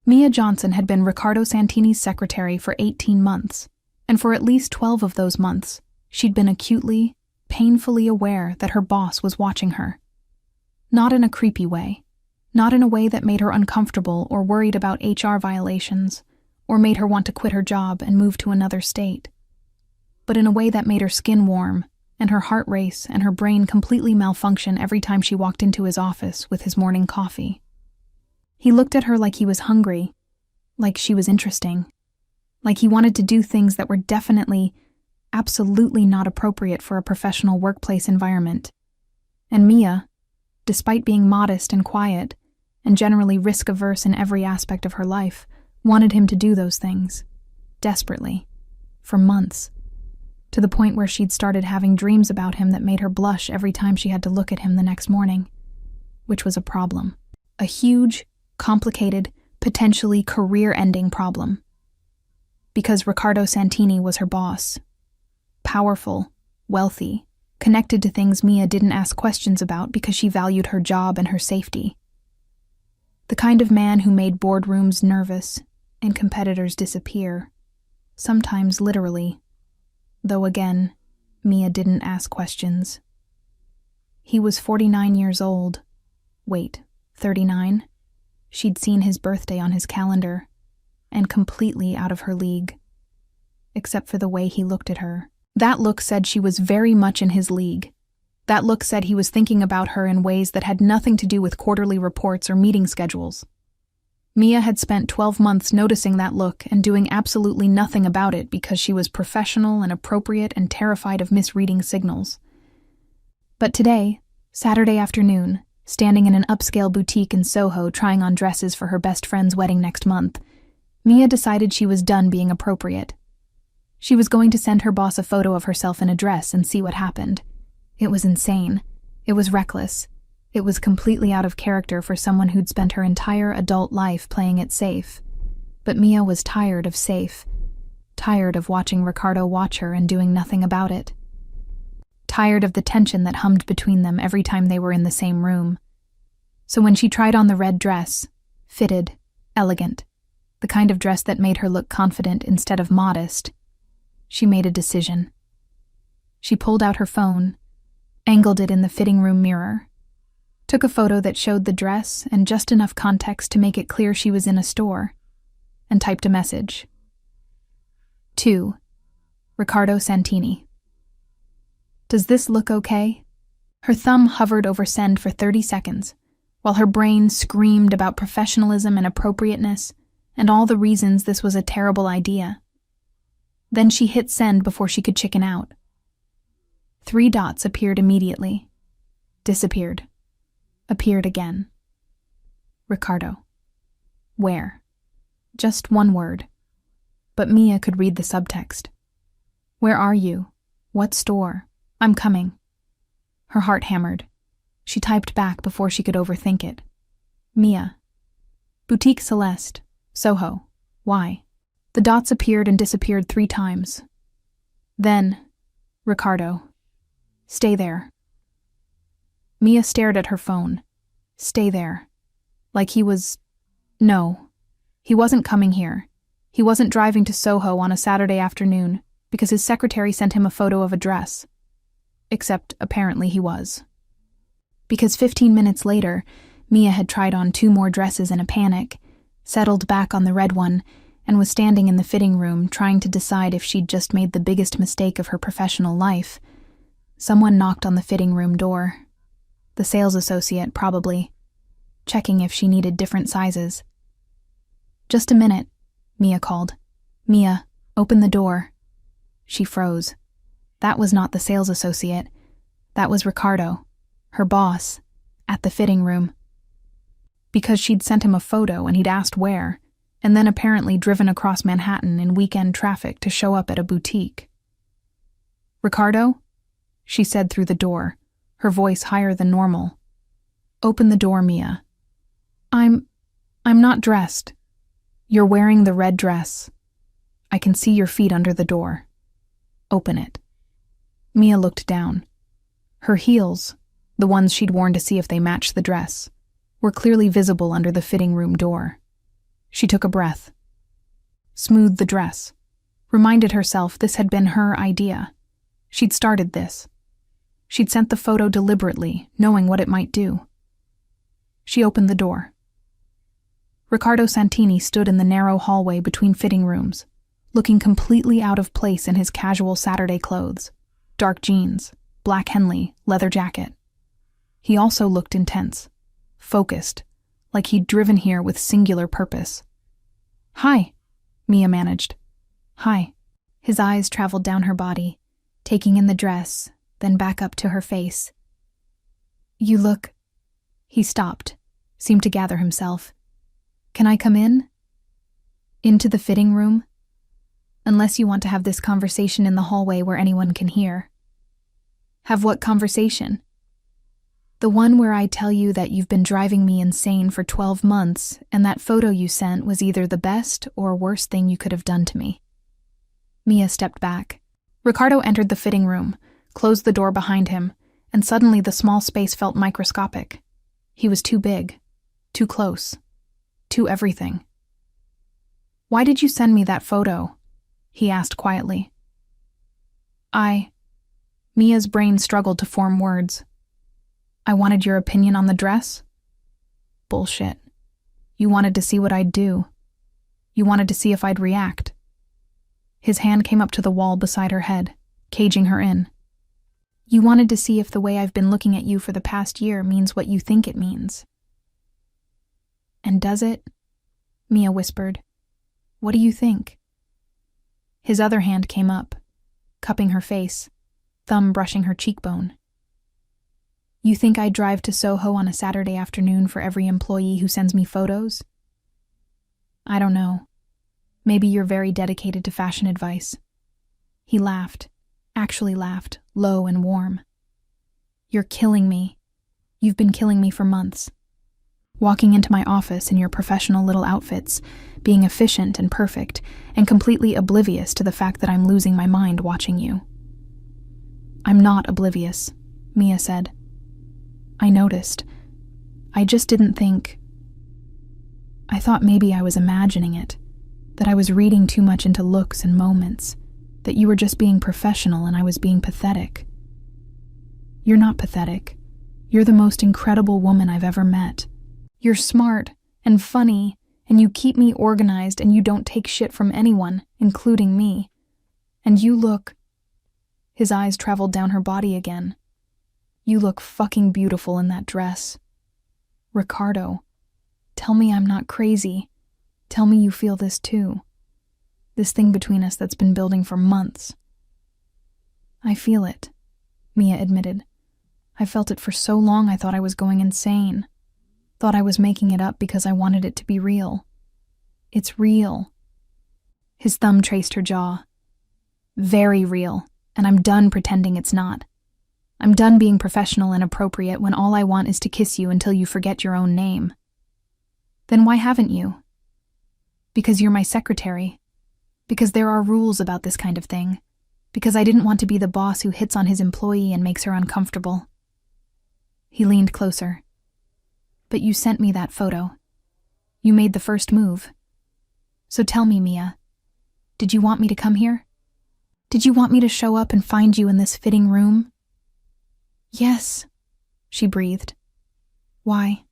Mia Johnson had been Riccardo Santini's secretary for 18 months, and for at least 12 of those months, she'd been acutely, painfully aware that her boss was watching her. Not in a creepy way, not in a way that made her uncomfortable or worried about HR violations, or made her want to quit her job and move to another state, but in a way that made her skin warm, and her heart race and her brain completely malfunction every time she walked into his office with his morning coffee. He looked at her like he was hungry, like she was interesting, like he wanted to do things that were definitely, absolutely not appropriate for a professional workplace environment. And Mia, despite being modest and quiet, and generally risk-averse in every aspect of her life, wanted him to do those things, desperately, for months, to the point where she'd started having dreams about him that made her blush every time she had to look at him the next morning, which was a problem. A huge, complicated, potentially career-ending problem. Because Riccardo Santini was her boss. Powerful, wealthy, connected to things Mia didn't ask questions about because she valued her job and her safety. The kind of man who made boardrooms nervous and competitors disappear, sometimes literally, though again, Mia didn't ask questions. He was 49 years old. Wait, 39? She'd seen his birthday on his calendar, and completely out of her league. Except for the way he looked at her. That look said she was very much in his league. That look said he was thinking about her in ways that had nothing to do with quarterly reports or meeting schedules. Mia had spent 12 months noticing that look and doing absolutely nothing about it because she was professional and appropriate and terrified of misreading signals. But today, Saturday afternoon, standing in an upscale boutique in Soho trying on dresses for her best friend's wedding next month, Mia decided she was done being appropriate. She was going to send her boss a photo of herself in a dress and see what happened. It was insane. It was reckless. It was completely out of character for someone who'd spent her entire adult life playing it safe. But Mia was tired of safe. Tired of watching Riccardo watch her and doing nothing about it. Tired of the tension that hummed between them every time they were in the same room. So when she tried on the red dress, fitted, elegant, the kind of dress that made her look confident instead of modest, she made a decision. She pulled out her phone, angled it in the fitting room mirror, took a photo that showed the dress and just enough context to make it clear she was in a store, and typed a message. To Riccardo Santini. Does this look okay? Her thumb hovered over send for 30 seconds, while her brain screamed about professionalism and appropriateness and all the reasons this was a terrible idea. Then she hit send before she could chicken out. 3 dots appeared immediately. Disappeared. Appeared again. Riccardo. Where? Just one word. But Mia could read the subtext. Where are you? What store? I'm coming. Her heart hammered. She typed back before she could overthink it. Mia. Boutique Celeste. Soho. Why? The dots appeared and disappeared 3 times. Then, Riccardo. Stay there. Mia stared at her phone. Stay there. Like he was... No. He wasn't coming here. He wasn't driving to Soho on a Saturday afternoon because his secretary sent him a photo of a dress. Except, apparently, he was. Because 15 minutes later, Mia had tried on 2 more dresses in a panic, settled back on the red one, and was standing in the fitting room trying to decide if she'd just made the biggest mistake of her professional life. Someone knocked on the fitting room door. The sales associate, probably, checking if she needed different sizes. Just a minute, Mia called. Mia, open the door. She froze. That was not the sales associate. That was Riccardo, her boss, at the fitting room. Because she'd sent him a photo and he'd asked where, and then apparently driven across Manhattan in weekend traffic to show up at a boutique. Riccardo? She said through the door, her voice higher than normal. Open the door, Mia. I'm not dressed. You're wearing the red dress. I can see your feet under the door. Open it. Mia looked down. Her heels, the ones she'd worn to see if they matched the dress, were clearly visible under the fitting room door. She took a breath, smoothed the dress, reminded herself this had been her idea. She'd started this. She'd sent the photo deliberately, knowing what it might do. She opened the door. Riccardo Santini stood in the narrow hallway between fitting rooms, looking completely out of place in his casual Saturday clothes, dark jeans, black Henley, leather jacket. He also looked intense, focused, like he'd driven here with singular purpose. "Hi," Mia managed. "Hi." His eyes traveled down her body, taking in the dress, then back up to her face. "You look—" He stopped, seemed to gather himself. "Can I come in?" "Into the fitting room?" "Unless you want to have this conversation in the hallway where anyone can hear." "Have what conversation?" "The one where I tell you that you've been driving me insane for 12 months and that photo you sent was either the best or worst thing you could have done to me." Mia stepped back. Riccardo entered the fitting room, closed the door behind him, and suddenly the small space felt microscopic. He was too big, too close, too everything. "Why did you send me that photo?" he asked quietly. Mia's brain struggled to form words. "I wanted your opinion on the dress?" "Bullshit. You wanted to see what I'd do. You wanted to see if I'd react." His hand came up to the wall beside her head, caging her in. "You wanted to see if the way I've been looking at you for the past year means what you think it means." "And does it?" Mia whispered. "What do you think?" His other hand came up, cupping her face, thumb brushing her cheekbone. "You think I'd drive to Soho on a Saturday afternoon for every employee who sends me photos?" "I don't know. Maybe you're very dedicated to fashion advice." He laughed, actually laughed, low and warm. "You're killing me. You've been killing me for months. Walking into my office in your professional little outfits, being efficient and perfect, and completely oblivious to the fact that I'm losing my mind watching you." "I'm not oblivious," Mia said. "I noticed. I just didn't think. I thought maybe I was imagining it, that I was reading too much into looks and moments, that you were just being professional and I was being pathetic. You're not pathetic. You're the most incredible woman I've ever met. You're smart and funny, and you keep me organized, and you don't take shit from anyone, including me. And you look—" His eyes traveled down her body again. "You look fucking beautiful in that dress. Riccardo, tell me I'm not crazy. Tell me you feel this too. This thing between us that's been building for months." "I feel it," Mia admitted. "I felt it for so long I thought I was going insane. Thought I was making it up because I wanted it to be real. It's real." His thumb traced her jaw. "Very real, and I'm done pretending it's not. I'm done being professional and appropriate when all I want is to kiss you until you forget your own name." "Then why haven't you?" "Because you're my secretary. Because there are rules about this kind of thing. Because I didn't want to be the boss who hits on his employee and makes her uncomfortable." He leaned closer. "But you sent me that photo. You made the first move. So tell me, Mia, did you want me to come here? Did you want me to show up and find you in this fitting room?" "Yes," she breathed. "Why?"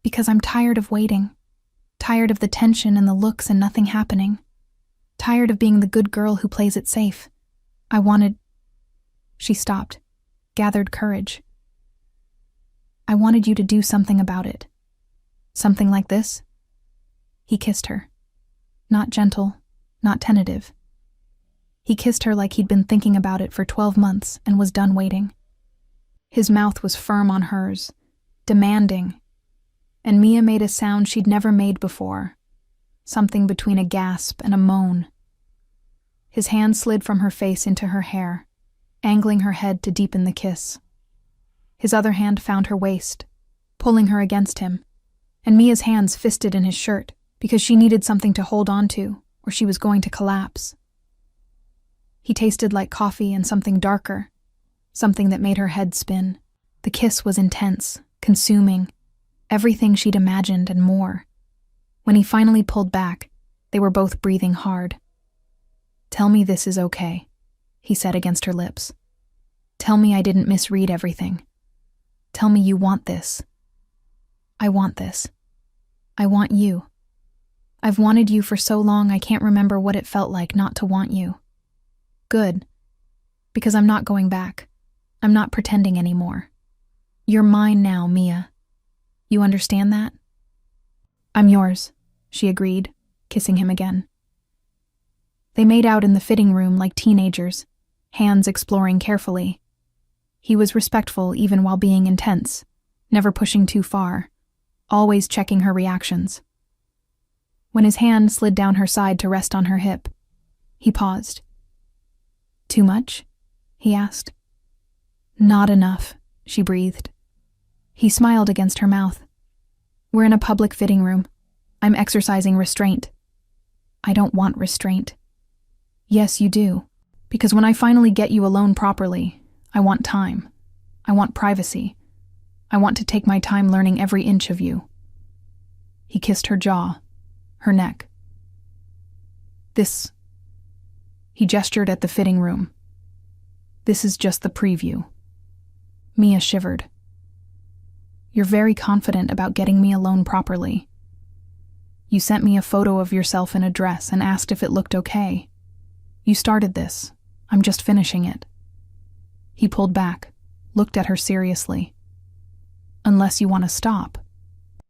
"Because I'm tired of waiting. Tired of the tension and the looks and nothing happening. Tired of being the good girl who plays it safe. I wanted—" She stopped, gathered courage. "I wanted you to do something about it. Something like this." He kissed her. Not gentle, not tentative. He kissed her like he'd been thinking about it for 12 months and was done waiting. His mouth was firm on hers, demanding, and Mia made a sound she'd never made before, something between a gasp and a moan. His hand slid from her face into her hair, angling her head to deepen the kiss. His other hand found her waist, pulling her against him, and Mia's hands fisted in his shirt because she needed something to hold on to, or she was going to collapse. He tasted like coffee and something darker, something that made her head spin. The kiss was intense, consuming, everything she'd imagined and more. When he finally pulled back, they were both breathing hard. "Tell me this is okay," he said against her lips. "Tell me I didn't misread everything. Tell me you want this." "I want this. I want you. I've wanted you for so long I can't remember what it felt like not to want you." "Good. Because I'm not going back. I'm not pretending anymore. You're mine now, Mia. You understand that?" "I'm yours," she agreed, kissing him again. They made out in the fitting room like teenagers, hands exploring carefully. He was respectful even while being intense, never pushing too far, always checking her reactions. When his hand slid down her side to rest on her hip, he paused. "Too much?" he asked. "Not enough," she breathed. He smiled against her mouth. "We're in a public fitting room. I'm exercising restraint." "I don't want restraint." "Yes, you do. Because when I finally get you alone properly, I want time. I want privacy. I want to take my time learning every inch of you." He kissed her jaw, her neck. "This..." He gestured at the fitting room. "This is just the preview." Mia shivered. "You're very confident about getting me alone properly. You sent me a photo of yourself in a dress and asked if it looked okay. You started this. I'm just finishing it." He pulled back, looked at her seriously. "Unless you want to stop.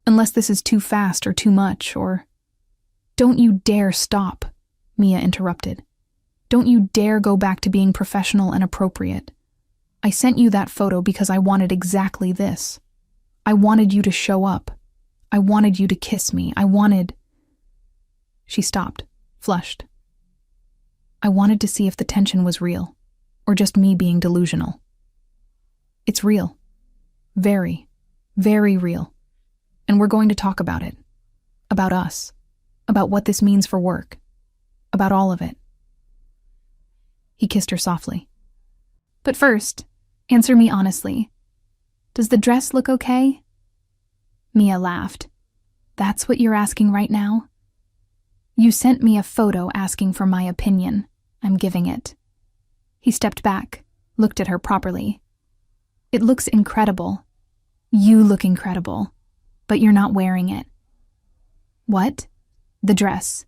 Unless this is too fast or too much, or..." "Don't you dare stop," Mia interrupted. "Don't you dare go back to being professional and appropriate. I sent you that photo because I wanted exactly this. I wanted you to show up. I wanted you to kiss me. I wanted..." She stopped, flushed. "I wanted to see if the tension was real, or just me being delusional. It's real. Very, very real. And we're going to talk about it. About us. About what this means for work. About all of it." He kissed her softly. "But first, answer me honestly. Does the dress look okay?" Mia laughed. "That's what you're asking right now? You sent me a photo asking for my opinion. I'm giving it." He stepped back, looked at her properly. "It looks incredible. You look incredible, but you're not wearing it." "What?" "The dress.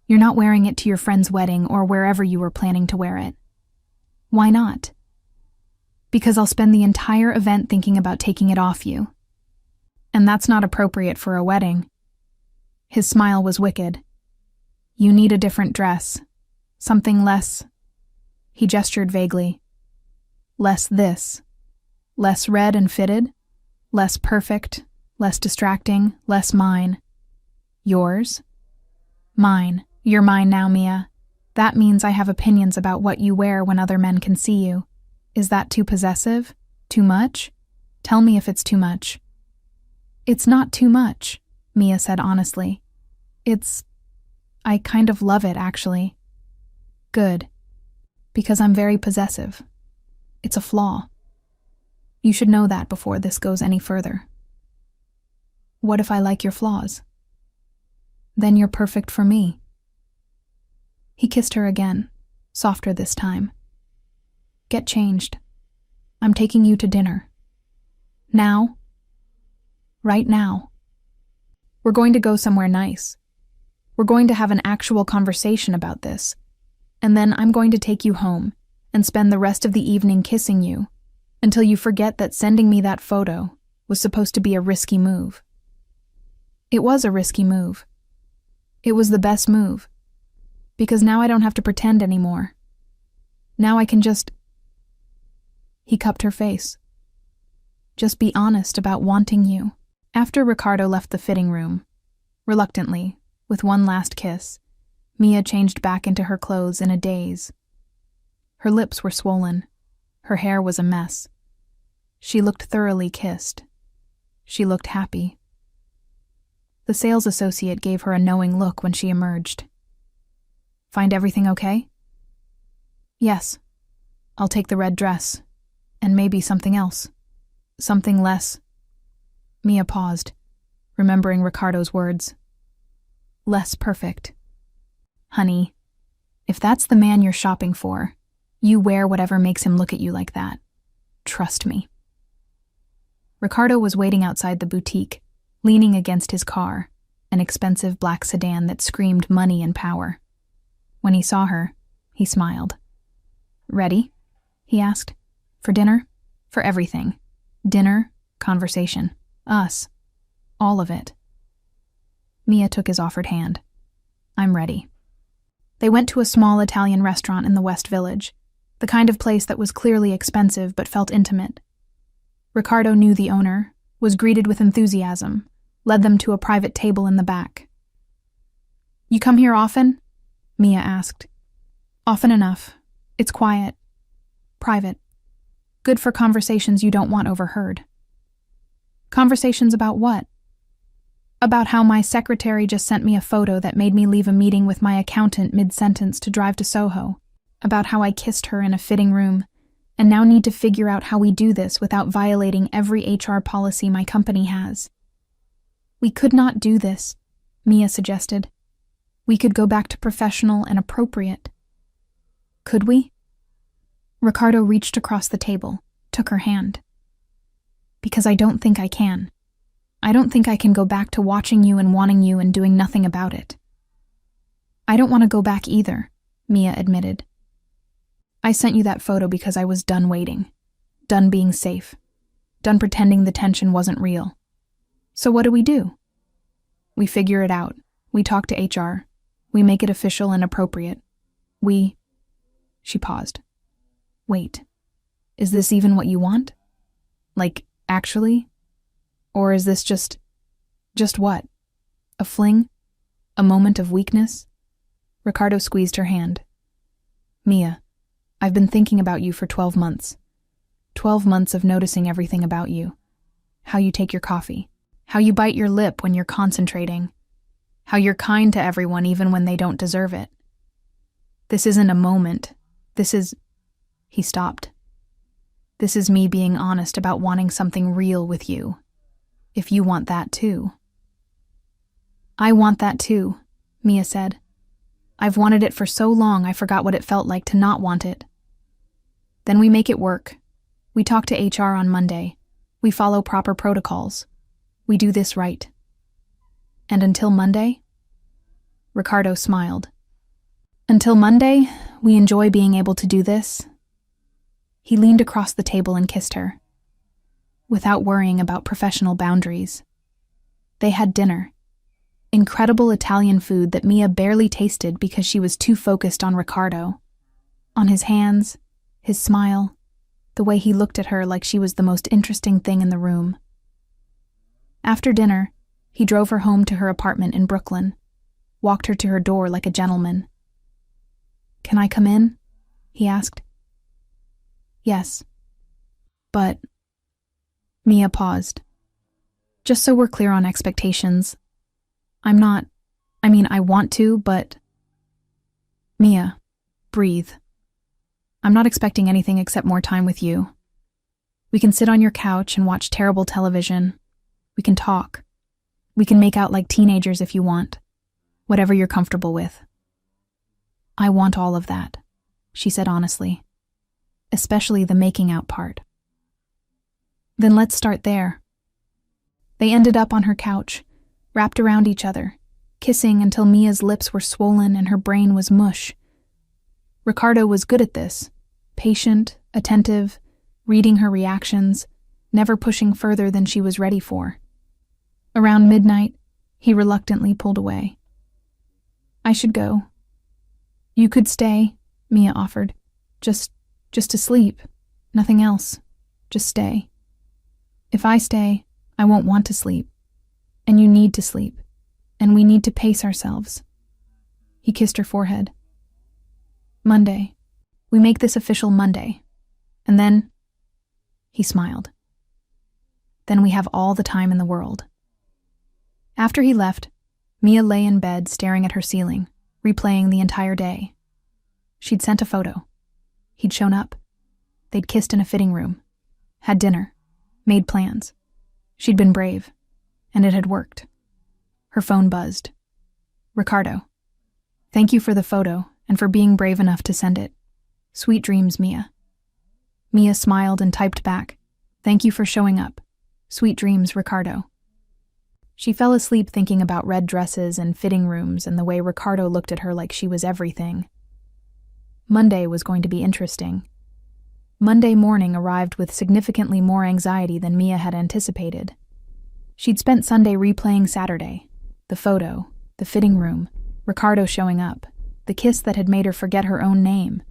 You're not wearing it to your friend's wedding or wherever you were planning to wear it." "Why not?" "Because I'll spend the entire event thinking about taking it off you. And that's not appropriate for a wedding." His smile was wicked. "You need a different dress. Something less..." He gestured vaguely. "Less this. Less red and fitted. Less perfect. Less distracting. Less mine." "Yours?" "Mine. You're mine now, Mia. That means I have opinions about what you wear when other men can see you. Is that too possessive? Too much? Tell me if it's too much." "It's not too much," Mia said honestly. I kind of love it, actually." "Good. Because I'm very possessive. It's a flaw. You should know that before this goes any further." "What if I like your flaws?" "Then you're perfect for me." He kissed her again, softer this time. "Get changed. I'm taking you to dinner." "Now?" "Right now. We're going to go somewhere nice. We're going to have an actual conversation about this. And then I'm going to take you home and spend the rest of the evening kissing you until you forget that sending me that photo was supposed to be a risky move." It was a risky move. It was the best move. Because now I don't have to pretend anymore. Now I can just... He cupped her face. "Just be honest about wanting you." After Ricardo left the fitting room, reluctantly, with one last kiss, Mia changed back into her clothes in a daze. Her lips were swollen. Her hair was a mess. She looked thoroughly kissed. She looked happy. The sales associate gave her a knowing look when she emerged. "Find everything okay?" "Yes. I'll take the red dress. And maybe something else. Something less..." Mia paused, remembering Ricardo's words. less perfect. Honey, if that's the man you're shopping for, you wear whatever makes him look at you like that. Trust me. Ricardo was waiting outside the boutique, leaning against his car, an expensive black sedan that screamed money and power. When he saw her, he smiled. "Ready?" he asked. "For dinner? For everything. Dinner, conversation, us. All of it." Mia took his offered hand. "I'm ready." They went to a small Italian restaurant in the West Village, the kind of place that was clearly expensive but felt intimate. Ricardo knew the owner, was greeted with enthusiasm, led them to a private table in the back. "You come here often?" Mia asked. "Often enough. It's quiet. Private. Good for conversations you don't want overheard." "Conversations about what?" "About how my secretary just sent me a photo that made me leave a meeting with my accountant mid-sentence to drive to Soho. About how I kissed her in a fitting room, and now need to figure out how we do this without violating every HR policy my company has." "We could not do this," Mia suggested. "We could go back to professional and appropriate." "Could we?" Ricardo reached across the table, took her hand. "Because I don't think I can. I don't think I can go back to watching you and wanting you and doing nothing about it." "I don't want to go back either," Mia admitted. "I sent you that photo because I was done waiting, done being safe, done pretending the tension wasn't real. So what do? We figure it out. We talk to HR. We make it official and appropriate. She paused. "Wait, is this even what you want? Like, actually? Or is this just what? A fling? A moment of weakness?" Ricardo squeezed her hand. "Mia, I've been thinking about you for 12 months. 12 months of noticing everything about you. How you take your coffee. How you bite your lip when you're concentrating. How you're kind to everyone even when they don't deserve it. This isn't a moment. This is..." He stopped. "This is me being honest about wanting something real with you. If you want that too." "I want that too," Mia said. "I've wanted it for so long I forgot what it felt like to not want it." "Then we make it work. We talk to HR on Monday. We follow proper protocols. We do this right." "And until Monday?" Ricardo smiled. "Until Monday, we enjoy being able to do this." He leaned across the table and kissed her, without worrying about professional boundaries. They had dinner. Incredible Italian food that Mia barely tasted because she was too focused on Ricardo. On his hands, his smile, the way he looked at her like she was the most interesting thing in the room. After dinner, he drove her home to her apartment in Brooklyn, walked her to her door like a gentleman. "Can I come in?" he asked. "Yes. But..." Mia paused. "Just so we're clear on expectations, I want to, but..." "Mia, breathe. I'm not expecting anything except more time with you. We can sit on your couch and watch terrible television. We can talk. We can make out like teenagers if you want. Whatever you're comfortable with." "I want all of that," she said honestly. "Especially the making out part." "Then let's start there." They ended up on her couch, wrapped around each other, kissing until Mia's lips were swollen and her brain was mush. Ricardo was good at this, patient, attentive, reading her reactions, never pushing further than she was ready for. Around midnight, he reluctantly pulled away. "I should go." "You could stay," Mia offered. Just to sleep. Nothing else. Just stay." "If I stay, I won't want to sleep. And you need to sleep. And we need to pace ourselves." He kissed her forehead. "Monday. We make this official Monday. And then..." He smiled. "Then we have all the time in the world." After he left, Mia lay in bed staring at her ceiling, replaying the entire day. She'd sent a photo. He'd shown up. They'd kissed in a fitting room, had dinner, made plans. She'd been brave, and it had worked. Her phone buzzed. Ricardo. Thank you for the photo and for being brave enough to send it. Sweet dreams, Mia. Mia smiled and typed back. Thank you for showing up. Sweet dreams, Ricardo. She fell asleep thinking about red dresses and fitting rooms and the way Ricardo looked at her like she was everything. Monday was going to be interesting. Monday morning arrived with significantly more anxiety than Mia had anticipated. She'd spent Sunday replaying Saturday. The photo, the fitting room, Ricardo showing up, the kiss that had made her forget her own name,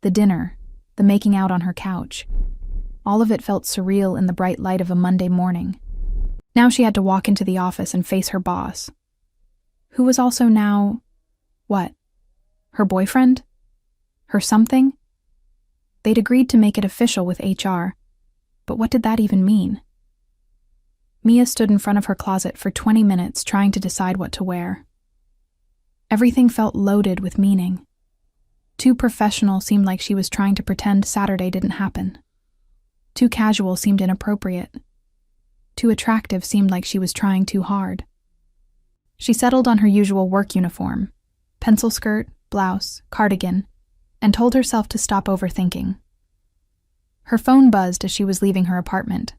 the dinner, the making out on her couch. All of it felt surreal in the bright light of a Monday morning. Now she had to walk into the office and face her boss, who was also now, what? Her boyfriend? Her something? They'd agreed to make it official with HR, but what did that even mean? Mia stood in front of her closet for 20 minutes trying to decide what to wear. Everything felt loaded with meaning. Too professional seemed like she was trying to pretend Saturday didn't happen. Too casual seemed inappropriate. Too attractive seemed like she was trying too hard. She settled on her usual work uniform, pencil skirt, blouse, cardigan, and told herself to stop overthinking. Her phone buzzed as she was leaving her apartment.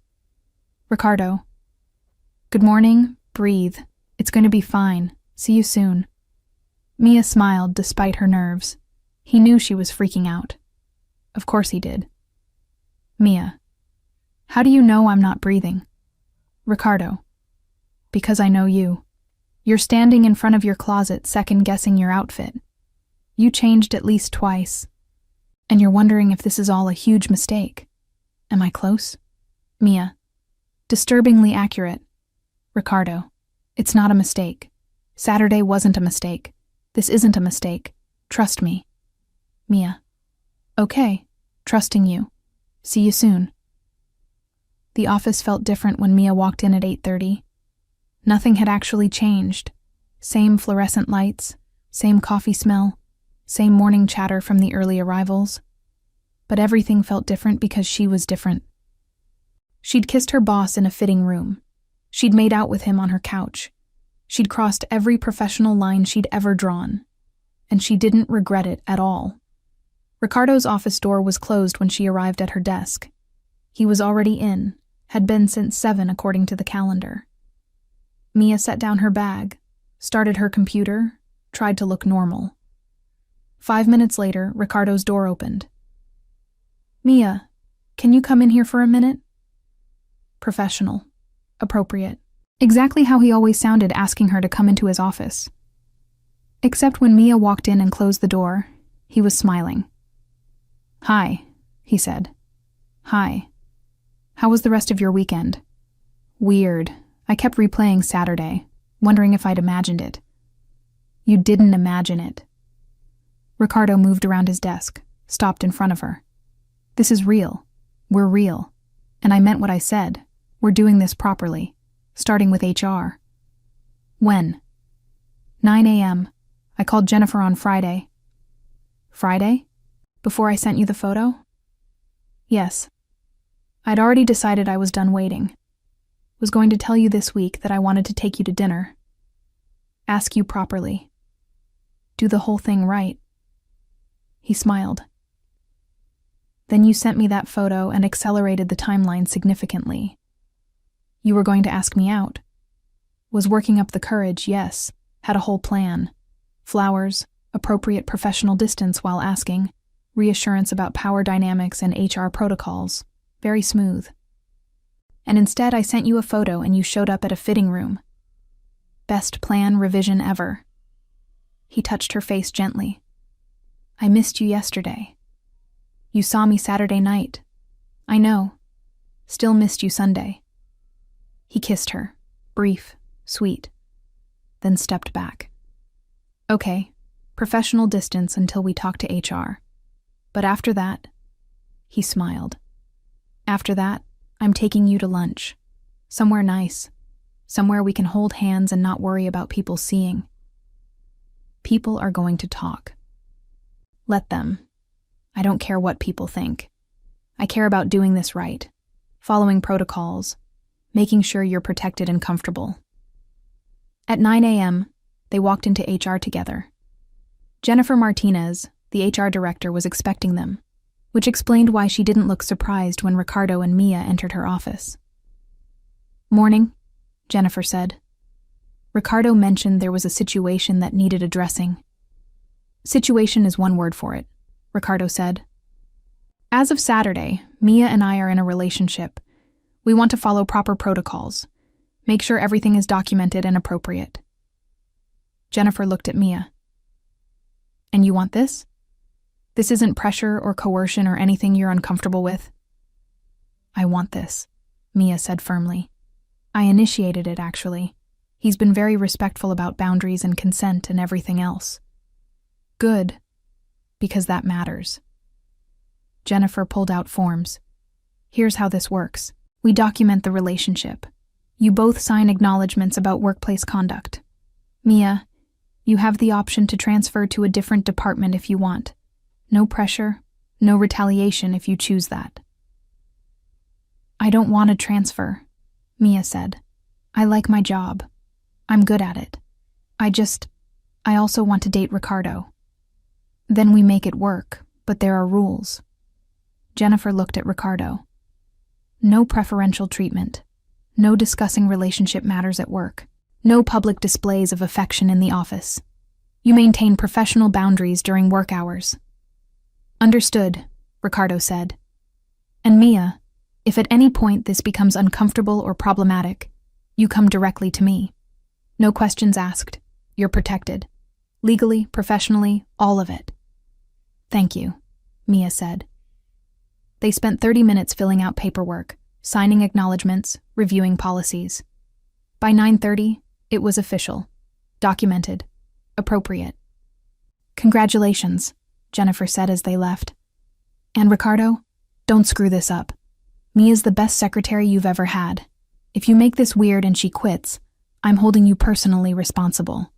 Ricardo. Good morning, breathe. It's going to be fine. See you soon. Mia smiled despite her nerves. He knew she was freaking out. Of course he did. Mia. How do you know I'm not breathing? Ricardo. Because I know you. You're standing in front of your closet second-guessing your outfit. You changed at least twice. And you're wondering if this is all a huge mistake. Am I close? Mia. Disturbingly accurate. Ricardo. It's not a mistake. Saturday wasn't a mistake. This isn't a mistake. Trust me. Mia. Okay. Trusting you. See you soon. The office felt different when Mia walked in at 8:30. Nothing had actually changed. Same fluorescent lights, same coffee smell, same morning chatter from the early arrivals. But everything felt different because she was different. She'd kissed her boss in a fitting room. She'd made out with him on her couch. She'd crossed every professional line she'd ever drawn. And she didn't regret it at all. Ricardo's office door was closed when she arrived at her desk. He was already in, had been since 7 according to the calendar. Mia set down her bag, started her computer, tried to look normal. 5 minutes later, Ricardo's door opened. Mia, can you come in here for a minute? Professional. Appropriate. Exactly how he always sounded asking her to come into his office. Except when Mia walked in and closed the door, he was smiling. Hi, he said. Hi. How was the rest of your weekend? Weird. I kept replaying Saturday, wondering if I'd imagined it. You didn't imagine it. Ricardo moved around his desk, stopped in front of her. This is real. We're real. And I meant what I said. We're doing this properly, starting with HR. When? 9 a.m. I called Jennifer on Friday. Friday? Before I sent you the photo? Yes. I'd already decided I was done waiting. Was going to tell you this week that I wanted to take you to dinner. Ask you properly. Do the whole thing right. He smiled. Then you sent me that photo and accelerated the timeline significantly. You were going to ask me out. Was working up the courage, yes. Had a whole plan. Flowers, appropriate professional distance while asking, reassurance about power dynamics and HR protocols. Very smooth. And instead I sent you a photo and you showed up at a fitting room. Best plan revision ever. He touched her face gently. I missed you yesterday. You saw me Saturday night. I know. Still missed you Sunday. He kissed her, brief, sweet, then stepped back. Okay, professional distance until we talk to HR. But after that, he smiled. After that, I'm taking you to lunch. Somewhere nice. Somewhere we can hold hands and not worry about people seeing. People are going to talk. Let them. I don't care what people think. I care about doing this right, following protocols, making sure you're protected and comfortable. At 9 a.m., They walked into HR together. Jennifer Martinez, the HR director, was expecting them, which explained why she didn't look surprised when Ricardo and Mia entered her office. "Morning," Jennifer said. Ricardo mentioned there was a situation that needed addressing. "Situation is one word for it," Ricardo said. "As of Saturday, Mia and I are in a relationship. We want to follow proper protocols. Make sure everything is documented and appropriate." Jennifer looked at Mia. "And you want this? This isn't pressure or coercion or anything you're uncomfortable with?" "I want this," Mia said firmly. "I initiated it, actually. He's been very respectful about boundaries and consent and everything else." "Good, because that matters." Jennifer pulled out forms. "Here's how this works. We document the relationship. You both sign acknowledgments about workplace conduct. Mia, you have the option to transfer to a different department if you want. No pressure, no retaliation if you choose that." "I don't want to transfer," Mia said. "I like my job. I'm good at it. I also want to date Ricardo." "Then we make it work, but there are rules." Jennifer looked at Ricardo. "No preferential treatment. No discussing relationship matters at work. No public displays of affection in the office. You maintain professional boundaries during work hours." "Understood," Ricardo said. "And Mia, if at any point this becomes uncomfortable or problematic, you come directly to me. No questions asked. You're protected. Legally, professionally, all of it." "Thank you," Mia said. They spent 30 minutes filling out paperwork, signing acknowledgments, reviewing policies. By 9:30, it was official, documented, appropriate. "Congratulations," Jennifer said as they left. "And Ricardo, don't screw this up. Mia's the best secretary you've ever had. If you make this weird and she quits, I'm holding you personally responsible."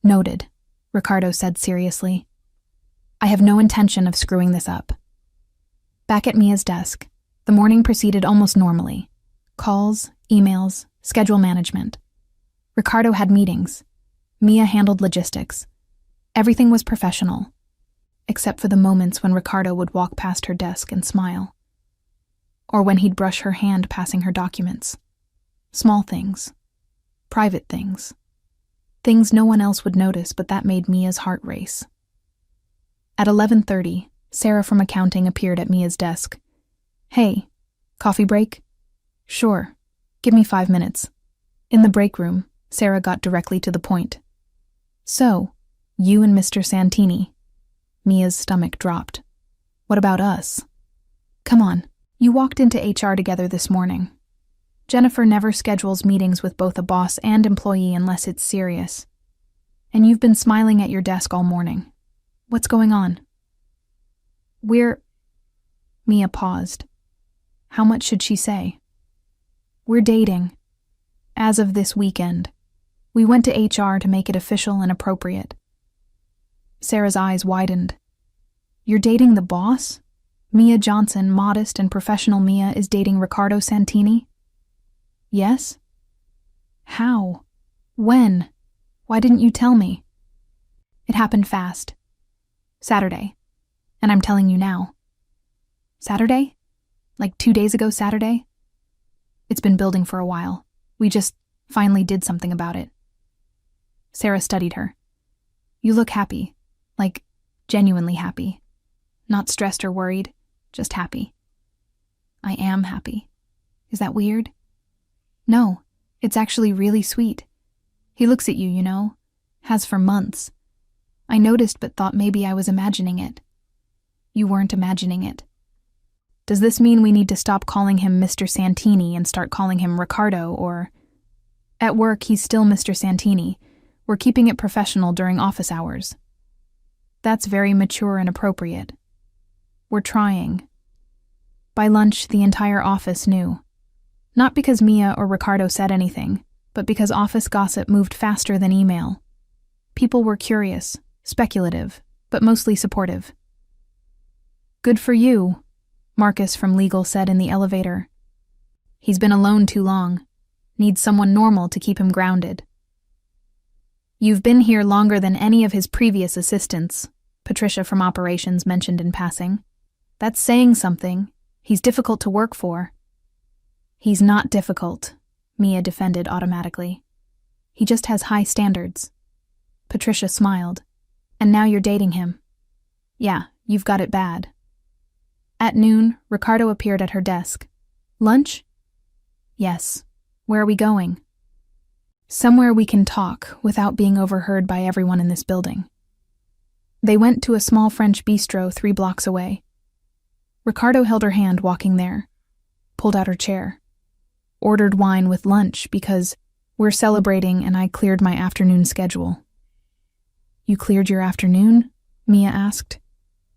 "Noted," Ricardo said seriously. "I have no intention of screwing this up." Back at Mia's desk, the morning proceeded almost normally. Calls, emails, schedule management. Ricardo had meetings. Mia handled logistics. Everything was professional, except for the moments when Ricardo would walk past her desk and smile. Or when he'd brush her hand passing her documents. Small things. Private things. Things no one else would notice, but that made Mia's heart race. At 11:30, Sarah from accounting appeared at Mia's desk. "Hey, coffee break?" "Sure. Give me 5 minutes." In the break room, Sarah got directly to the point. "So, you and Mr. Santini." Mia's stomach dropped. "What about us?" "Come on, you walked into HR together this morning. Jennifer never schedules meetings with both a boss and employee unless it's serious. And you've been smiling at your desk all morning. What's going on?" Mia paused. How much should she say? "We're dating. As of this weekend. We went to HR to make it official and appropriate." Sarah's eyes widened. "You're dating the boss? Mia Johnson, modest and professional Mia, is dating Ricardo Santini?" "Yes." "How? When? Why didn't you tell me?" "It happened fast. Saturday. And I'm telling you now." "Saturday? Like 2 days ago Saturday?" "It's been building for a while. We just finally did something about it." Sarah studied her. "You look happy. Like, genuinely happy. Not stressed or worried, just happy." "I am happy. Is that weird?" "No, it's actually really sweet. He looks at you, you know. Has for months. I noticed but thought maybe I was imagining it." "You weren't imagining it." "Does this mean we need to stop calling him Mr. Santini and start calling him Ricardo, or—" "At work, he's still Mr. Santini. We're keeping it professional during office hours." "That's very mature and appropriate." "We're trying." By lunch, the entire office knew. Not because Mia or Ricardo said anything, but because office gossip moved faster than email. People were curious, speculative, but mostly supportive. "Good for you," Marcus from legal said in the elevator. "He's been alone too long. Needs someone normal to keep him grounded." You've been here longer than any of his previous assistants, Patricia from operations mentioned in passing. That's saying something. He's difficult to work for. He's not difficult, Mia defended automatically. He just has high standards. Patricia smiled. And now you're dating him. Yeah, you've got it bad. At noon, Ricardo appeared at her desk. Lunch? Yes. Where are we going? Somewhere we can talk without being overheard by everyone in this building. They went to a small French bistro 3 blocks away. Ricardo held her hand walking there, pulled out her chair, ordered wine with lunch because we're celebrating and I cleared my afternoon schedule. You cleared your afternoon? Mia asked.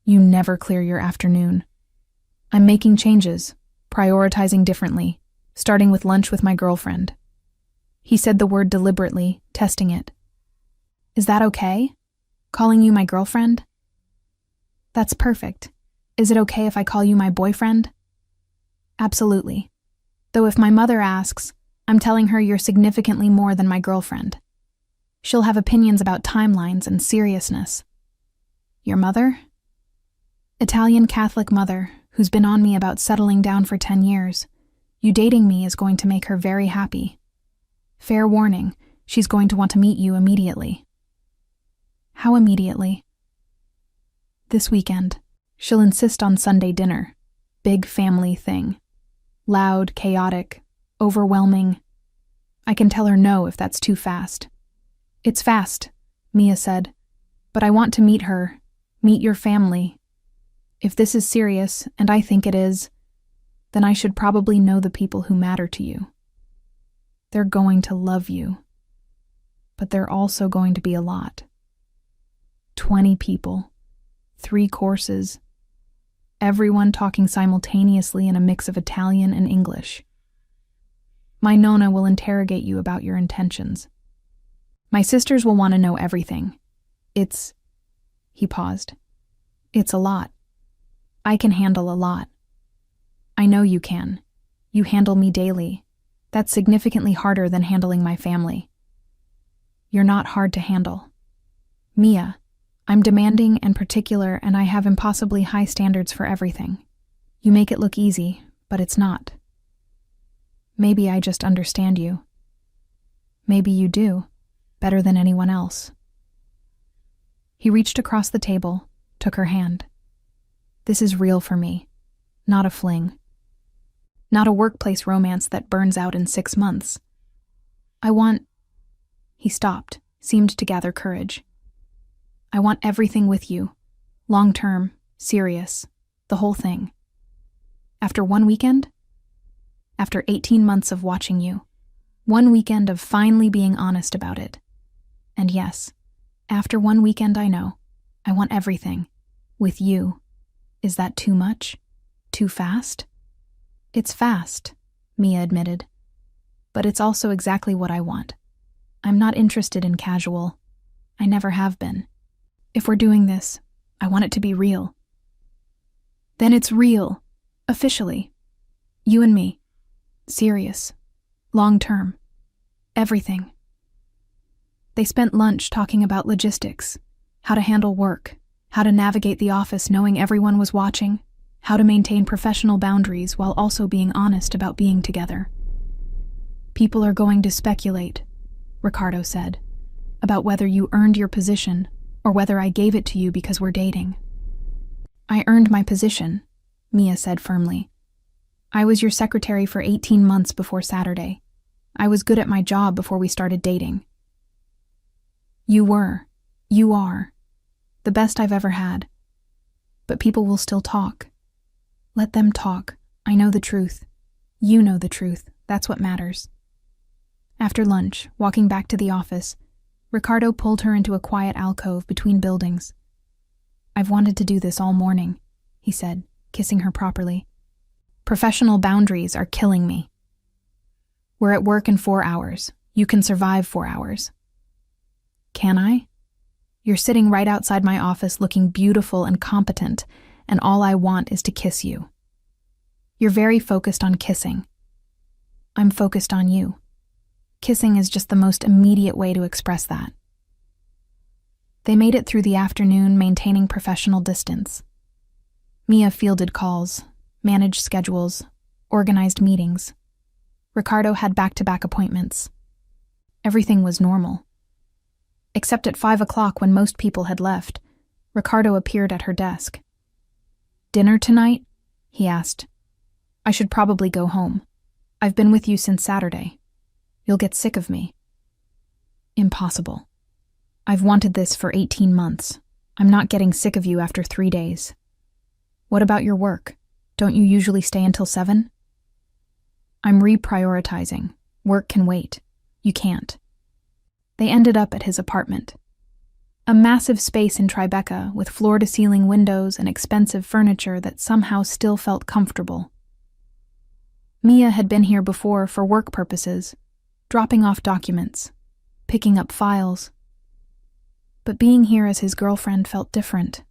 You never clear your afternoon. I'm making changes, prioritizing differently, starting with lunch with my girlfriend. He said the word deliberately, testing it. Is that okay? Calling you my girlfriend? That's perfect. Is it okay if I call you my boyfriend? Absolutely. Though if my mother asks, I'm telling her you're significantly more than my girlfriend. She'll have opinions about timelines and seriousness. Your mother? Italian Catholic mother, who's been on me about settling down for 10 years. You dating me is going to make her very happy. Fair warning, she's going to want to meet you immediately. How immediately? This weekend. She'll insist on Sunday dinner. Big family thing. Loud, chaotic, overwhelming. I can tell her no if that's too fast. It's fast, Mia said. But I want to meet her, meet your family. If this is serious, and I think it is, then I should probably know the people who matter to you. They're going to love you. But they're also going to be a lot. 20 people. 3 courses. Everyone talking simultaneously in a mix of Italian and English. My nonna will interrogate you about your intentions. My sisters will want to know everything. He paused. It's a lot. I can handle a lot. I know you can. You handle me daily. That's significantly harder than handling my family. You're not hard to handle. Mia, I'm demanding and particular, and I have impossibly high standards for everything. You make it look easy, but it's not. Maybe I just understand you. Maybe you do, better than anyone else. He reached across the table, took her hand. This is real for me, not a fling. Not a workplace romance that burns out in 6 months. He stopped, seemed to gather courage. I want everything with you. Long-term, serious, the whole thing. After 1 weekend? After 18 months of watching you. 1 weekend of finally being honest about it. And yes, after 1 weekend I know. I want everything. With you. Is that too much? Too fast? It's fast, Mia admitted. But it's also exactly what I want. I'm not interested in casual. I never have been. If we're doing this, I want it to be real. Then it's real. Officially. You and me. Serious. Long term. Everything. They spent lunch talking about logistics, how to handle work, how to navigate the office knowing everyone was watching, how to maintain professional boundaries while also being honest about being together. People are going to speculate, Ricardo said, about whether you earned your position or whether I gave it to you because we're dating. I earned my position, Mia said firmly. I was your secretary for 18 months before Saturday. I was good at my job before we started dating. You were. You are. The best I've ever had. But people will still talk. Let them talk. I know the truth. You know the truth. That's what matters. After lunch, walking back to the office, Ricardo pulled her into a quiet alcove between buildings. I've wanted to do this all morning, he said, kissing her properly. Professional boundaries are killing me. We're at work in 4 hours. You can survive 4 hours. Can I? You're sitting right outside my office looking beautiful and competent, and all I want is to kiss you. You're very focused on kissing. I'm focused on you. Kissing is just the most immediate way to express that. They made it through the afternoon maintaining professional distance. Mia fielded calls, managed schedules, organized meetings. Ricardo had back-to-back appointments. Everything was normal. Except at 5 o'clock when most people had left, Ricardo appeared at her desk. "Dinner tonight?" he asked. "I should probably go home. I've been with you since Saturday. You'll get sick of me." "Impossible. I've wanted this for 18 months. I'm not getting sick of you after 3 days. What about your work? Don't you usually stay until 7? "I'm reprioritizing. Work can wait. You can't." They ended up at his apartment. A massive space in Tribeca with floor-to-ceiling windows and expensive furniture that somehow still felt comfortable. Mia had been here before for work purposes, dropping off documents, picking up files. But being here as his girlfriend felt different.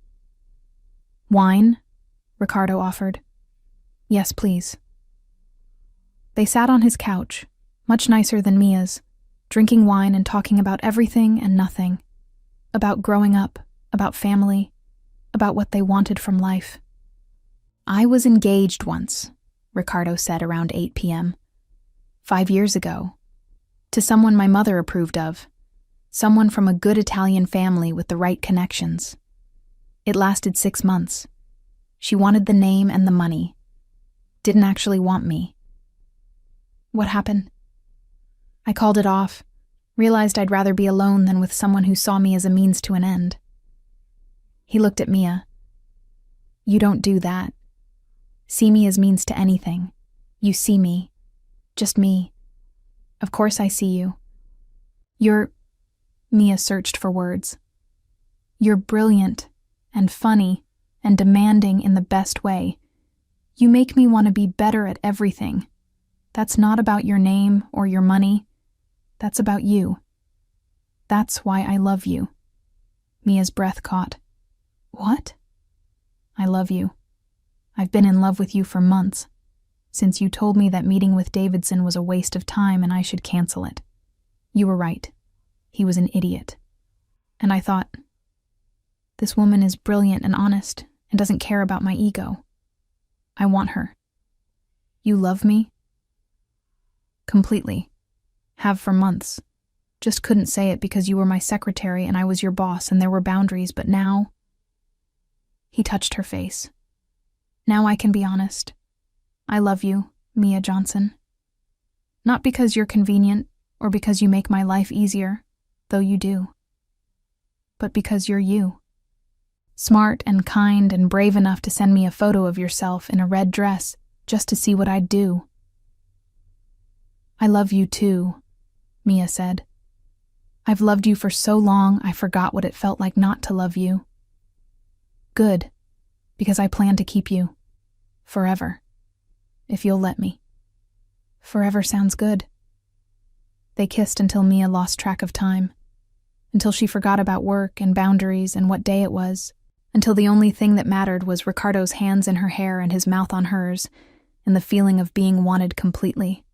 "Wine?" Ricardo offered. "Yes, please." They sat on his couch, much nicer than Mia's, drinking wine and talking about everything and nothing. About growing up, about family, about what they wanted from life. "I was engaged once," Ricardo said around 8 p.m. 5 years ago. To someone my mother approved of. Someone from a good Italian family with the right connections. It lasted 6 months. She wanted the name and the money. Didn't actually want me. "What happened?" "I called it off. Realized I'd rather be alone than with someone who saw me as a means to an end." He looked at Mia. "You don't do that. See me as means to anything. You see me. Just me. Of course I see you. You're..." Mia searched for words. "You're brilliant and funny and demanding in the best way. You make me want to be better at everything. That's not about your name or your money. That's about you. That's why I love you." Mia's breath caught. "What?" "I love you. I've been in love with you for months, since you told me that meeting with Davidson was a waste of time and I should cancel it. You were right. He was an idiot. And I thought, this woman is brilliant and honest and doesn't care about my ego. I want her. You love me?" "Completely. Have for months. Just couldn't say it because you were my secretary and I was your boss and there were boundaries, but now..." He touched her face. "Now I can be honest. I love you, Mia Johnson. Not because you're convenient or because you make my life easier, though you do. But because you're you. Smart and kind and brave enough to send me a photo of yourself in a red dress just to see what I'd do." "I love you too," Mia said. "I've loved you for so long I forgot what it felt like not to love you." "Good, because I plan to keep you. Forever. If you'll let me." "Forever sounds good." They kissed until Mia lost track of time, until she forgot about work and boundaries and what day it was, until the only thing that mattered was Ricardo's hands in her hair and his mouth on hers, and the feeling of being wanted completely.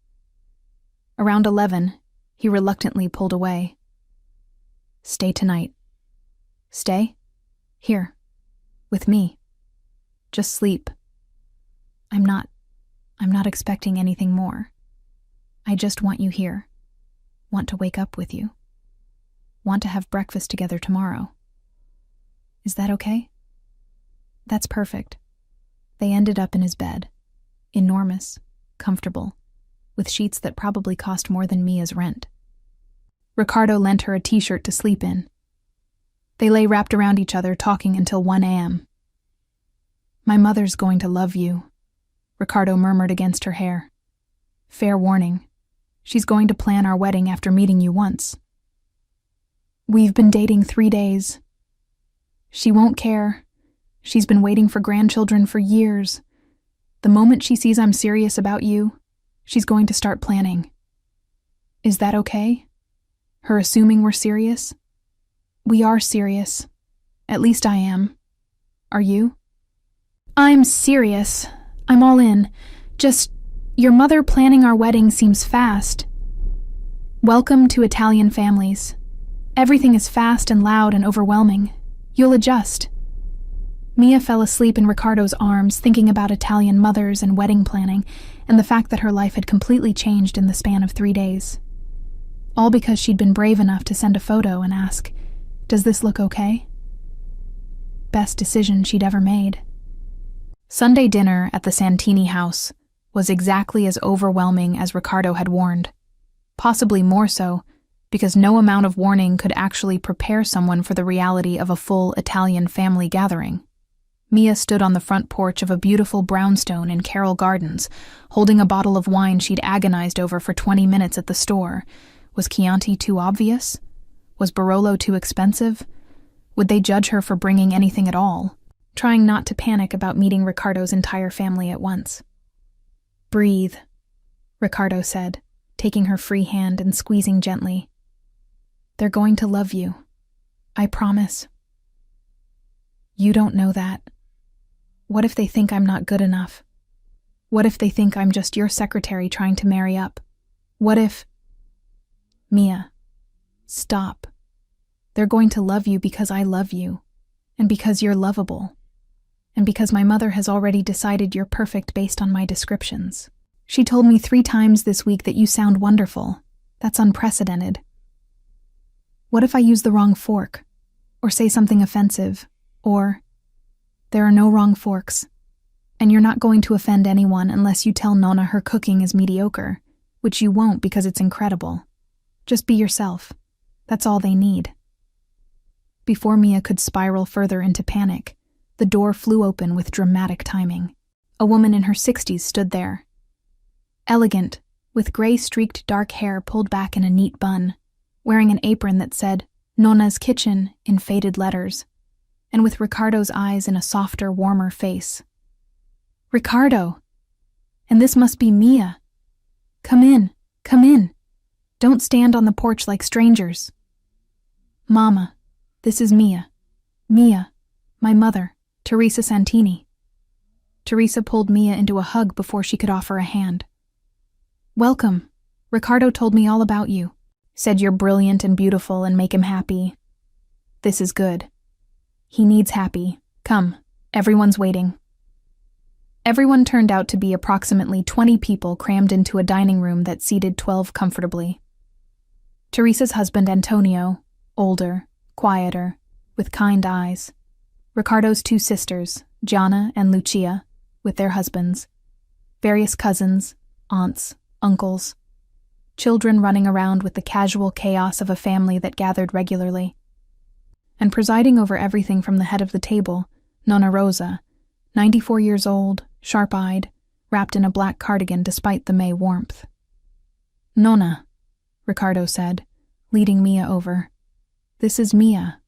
Around 11, he reluctantly pulled away. "Stay tonight." "Stay? Here. With me. Just sleep. I'm not expecting anything more. I just want you here. Want to wake up with you. Want to have breakfast together tomorrow. Is that okay?" "That's perfect." They ended up in his bed. Enormous, comfortable, with sheets that probably cost more than Mia's rent. Ricardo lent her a t-shirt to sleep in. They lay wrapped around each other talking until 1 a.m. "My mother's going to love you," Ricardo murmured against her hair. "Fair warning. She's going to plan our wedding after meeting you once. We've been dating 3 days. She won't care. She's been waiting for grandchildren for years. The moment she sees I'm serious about you, she's going to start planning. Is that okay? Her assuming we're serious? We are serious. At least I am. Are you?" "I'm serious. I'm all in. Just, your mother planning our wedding seems fast. Welcome to Italian families. Everything is fast and loud and overwhelming. You'll adjust." Mia fell asleep in Ricardo's arms, thinking about Italian mothers and wedding planning, and the fact that her life had completely changed in the span of 3 days. All because she'd been brave enough to send a photo and ask, "Does this look okay?" Best decision she'd ever made. Sunday dinner at the Santini house was exactly as overwhelming as Ricardo had warned. Possibly more so, because no amount of warning could actually prepare someone for the reality of a full Italian family gathering. Mia stood on the front porch of a beautiful brownstone in Carroll Gardens, holding a bottle of wine she'd agonized over for 20 minutes at the store. Was Chianti too obvious? Was Barolo too expensive? Would they judge her for bringing anything at all? Trying not to panic about meeting Ricardo's entire family at once. "Breathe," Ricardo said, taking her free hand and squeezing gently. "They're going to love you. I promise." "You don't know that. What if they think I'm not good enough? What if they think I'm just your secretary trying to marry up? What if—" "Mia, stop. They're going to love you because I love you, and because you're lovable, and because my mother has already decided you're perfect based on my descriptions. She told me 3 times this week that you sound wonderful. That's unprecedented. What if I use the wrong fork, or say something offensive, or there are no wrong forks, and you're not going to offend anyone unless you tell Nonna her cooking is mediocre, which you won't because it's incredible. Just be yourself. That's all they need." Before Mia could spiral further into panic, the door flew open with dramatic timing. A woman in her 60s stood there. Elegant, with gray-streaked dark hair pulled back in a neat bun, wearing an apron that said, "Nonna's Kitchen" in faded letters, and with Ricardo's eyes in a softer, warmer face. "Ricardo! And this must be Mia. Come in, come in. Don't stand on the porch like strangers." "Mama, this is Mia. Mia, my mother, Teresa Santini." Teresa pulled Mia into a hug before she could offer a hand. "Welcome. Ricardo told me all about you. Said you're brilliant and beautiful and make him happy. This is good. He needs happy. Come, everyone's waiting." Everyone turned out to be approximately 20 people crammed into a dining room that seated 12 comfortably. Teresa's husband Antonio, older, quieter, with kind eyes. Ricardo's 2 sisters, Gianna and Lucia, with their husbands. Various cousins, aunts, uncles. Children running around with the casual chaos of a family that gathered regularly. And presiding over everything from the head of the table, Nonna Rosa, 94 years old, sharp-eyed, wrapped in a black cardigan despite the May warmth. "Nonna," Ricardo said, leading Mia over. "This is Mia.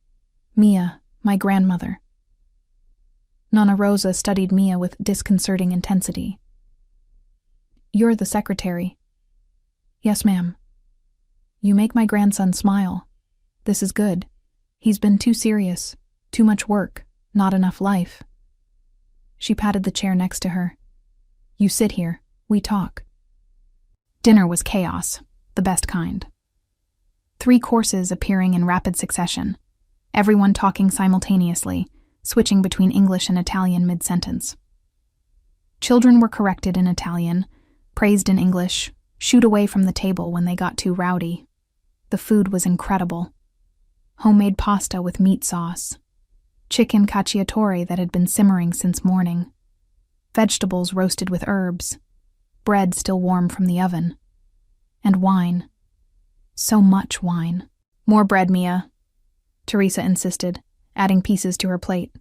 Mia, my grandmother." Nonna Rosa studied Mia with disconcerting intensity. "You're the secretary." "Yes, ma'am." "You make my grandson smile. This is good. He's been too serious, too much work, not enough life." She patted the chair next to her. "You sit here, we talk." Dinner was chaos, the best kind. 3 courses appearing in rapid succession, everyone talking simultaneously, switching between English and Italian mid-sentence. Children were corrected in Italian, praised in English, shooed away from the table when they got too rowdy. The food was incredible. Homemade pasta with meat sauce, chicken cacciatore that had been simmering since morning, vegetables roasted with herbs, bread still warm from the oven, and wine. So much wine. "More bread, Mia," Teresa insisted, adding pieces to her plate.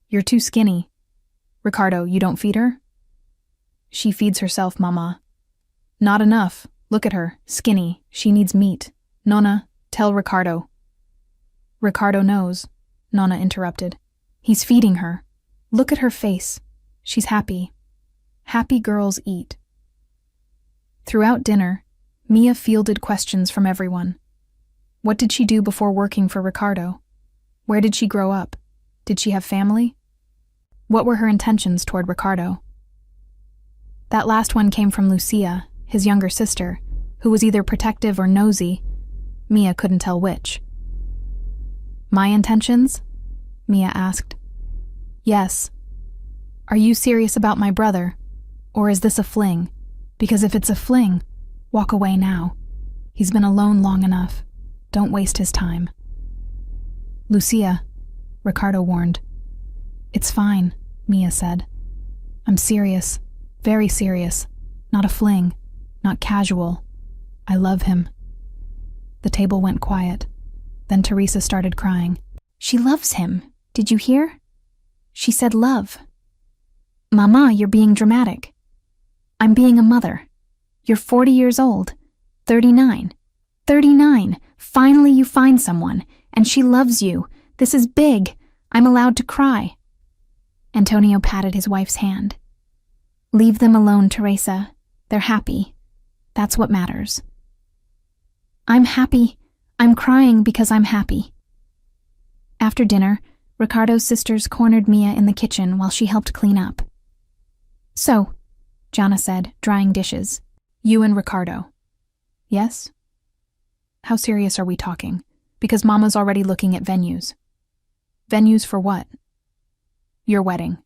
"You're too skinny. Ricardo, you don't feed her?" "She feeds herself, Mama." "Not enough. Look at her, skinny. She needs meat. Nonna, tell Ricardo." "Ricardo knows," Nonna interrupted. "He's feeding her. Look at her face. She's happy. Happy girls eat." Throughout dinner, Mia fielded questions from everyone. What did she do before working for Ricardo? Where did she grow up? Did she have family? What were her intentions toward Ricardo? That last one came from Lucia, his younger sister, who was either protective or nosy. Mia couldn't tell which. My intentions? Mia asked. Yes. Are you serious about my brother? Or is this a fling? Because if it's a fling, walk away now. He's been alone long enough. Don't waste his time. Lucia, Ricardo warned. It's fine, Mia said. I'm serious, very serious. Not a fling, not casual. I love him. The table went quiet. Then Teresa started crying. She loves him. Did you hear? She said love. Mama, you're being dramatic. I'm being a mother. You're 40 years old. 39. 39. Finally you find someone, and she loves you. This is big. I'm allowed to cry. Antonio patted his wife's hand. Leave them alone, Teresa. They're happy. That's what matters. I'm happy. I'm crying because I'm happy. After dinner, Ricardo's sisters cornered Mia in the kitchen while she helped clean up. So, Gianna said, drying dishes. You and Ricardo. Yes? How serious are we talking? Because Mama's already looking at venues. Venues for what? Your wedding.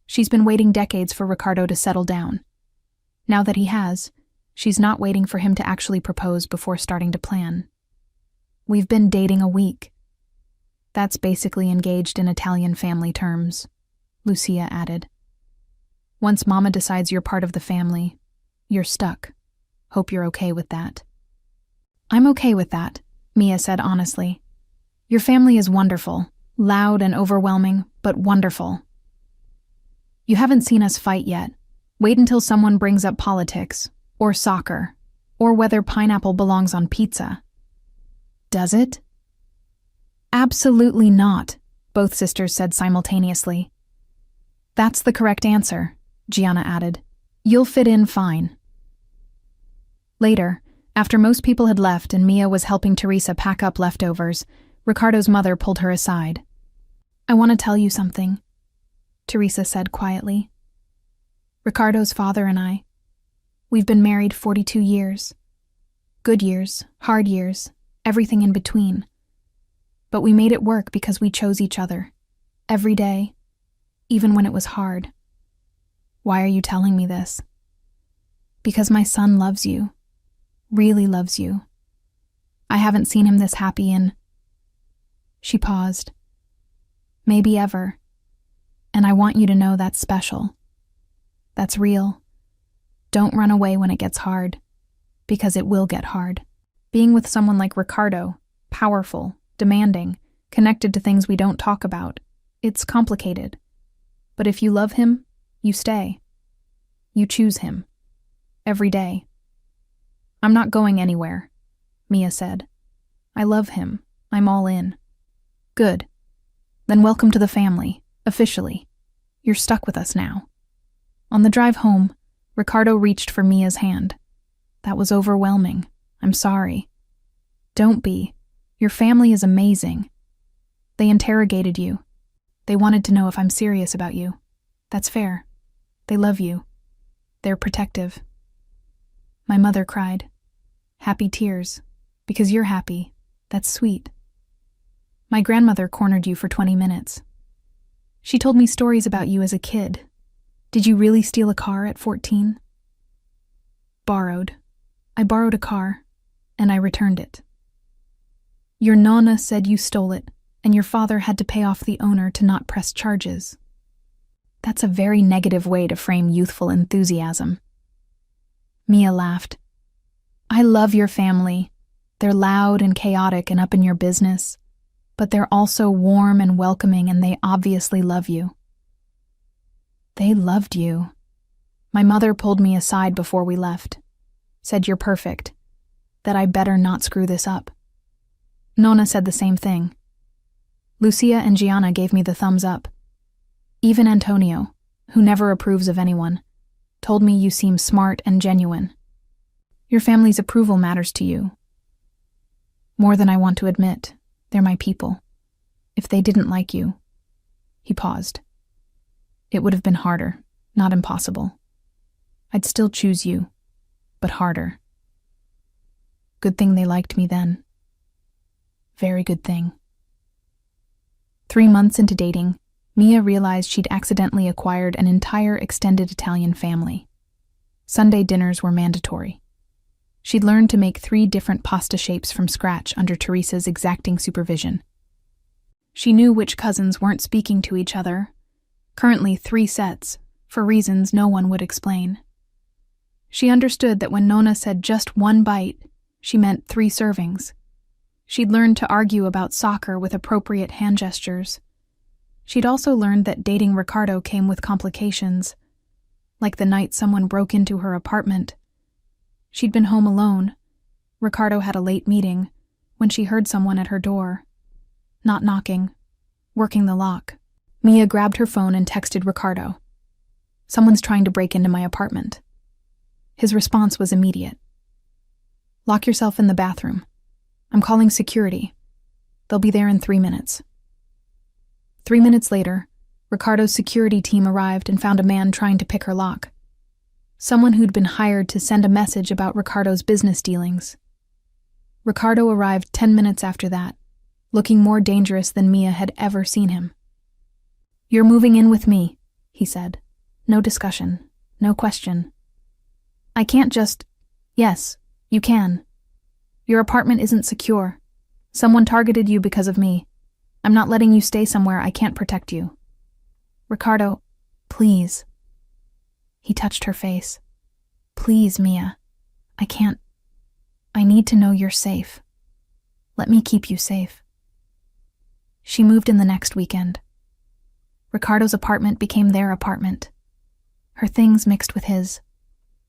She's been waiting decades for Ricardo to settle down. Now that he has, she's not waiting for him to actually propose before starting to plan. We've been dating a week. That's basically engaged in Italian family terms, Lucia added. Once Mama decides you're part of the family, you're stuck. Hope you're okay with that. I'm okay with that, Mia said honestly. Your family is wonderful, loud and overwhelming, but wonderful. You haven't seen us fight yet. Wait until someone brings up politics, or soccer, or whether pineapple belongs on pizza. Does it? Absolutely not, both sisters said simultaneously. That's the correct answer, Gianna added. You'll fit in fine. Later, after most people had left and Mia was helping Teresa pack up leftovers, Ricardo's mother pulled her aside. I want to tell you something, Teresa said quietly. Ricardo's father and I, we've been married 42 years. Good years, hard years, everything in between. But we made it work because we chose each other. Every day, even when it was hard. Why are you telling me this? Because my son loves you. Really loves you. I haven't seen him this happy in... She paused. Maybe ever. And I want you to know that's special. That's real. Don't run away when it gets hard. Because it will get hard. Being with someone like Ricardo, powerful, demanding, connected to things we don't talk about, it's complicated. But if you love him, you stay. You choose him. Every day. I'm not going anywhere, Mia said. I love him. I'm all in. Good. Then welcome to the family, officially. You're stuck with us now. On the drive home, Ricardo reached for Mia's hand. That was overwhelming. I'm sorry. Don't be. Your family is amazing. They interrogated you. They wanted to know if I'm serious about you. That's fair. They love you. They're protective. My mother cried. Happy tears. Because you're happy. That's sweet. My grandmother cornered you for 20 minutes. She told me stories about you as a kid. Did you really steal a car at 14? Borrowed. I borrowed a car, and I returned it. Your nonna said you stole it, and your father had to pay off the owner to not press charges. That's a very negative way to frame youthful enthusiasm. Mia laughed. I love your family. They're loud and chaotic and up in your business, but they're also warm and welcoming, and they obviously love you. They loved you. My mother pulled me aside before we left. Said you're perfect. That I better not screw this up. Nonna said the same thing. Lucia and Gianna gave me the thumbs up. Even Antonio, who never approves of anyone, told me you seem smart and genuine. Your family's approval matters to you. More than I want to admit. They're my people. If they didn't like you... He paused. It would have been harder, not impossible. I'd still choose you, but harder. Good thing they liked me then. Very good thing. 3 months into dating, Mia realized she'd accidentally acquired an entire extended Italian family. Sunday dinners were mandatory. She'd learned to make 3 different pasta shapes from scratch under Teresa's exacting supervision. She knew which cousins weren't speaking to each other, currently 3 sets, for reasons no one would explain. She understood that when Nonna said just 1 bite, she meant 3 servings. She'd learned to argue about soccer with appropriate hand gestures. She'd also learned that dating Ricardo came with complications, like the night someone broke into her apartment. She'd been home alone. Ricardo had a late meeting when she heard someone at her door. Not knocking, working the lock. Mia grabbed her phone and texted Ricardo. "Someone's trying to break into my apartment." His response was immediate. "Lock yourself in the bathroom. I'm calling security. They'll be there in 3 minutes." 3 minutes later, Ricardo's security team arrived and found a man trying to pick her lock. Someone who'd been hired to send a message about Ricardo's business dealings. Ricardo arrived 10 minutes after that, looking more dangerous than Mia had ever seen him. "You're moving in with me," he said. "No discussion, no question." "I can't just—" "Yes, you can. Your apartment isn't secure. Someone targeted you because of me. I'm not letting you stay somewhere I can't protect you." "Ricardo, please." He touched her face. "Please, Mia. I can't. I need to know you're safe. Let me keep you safe." She moved in the next weekend. Ricardo's apartment became their apartment. Her things mixed with his,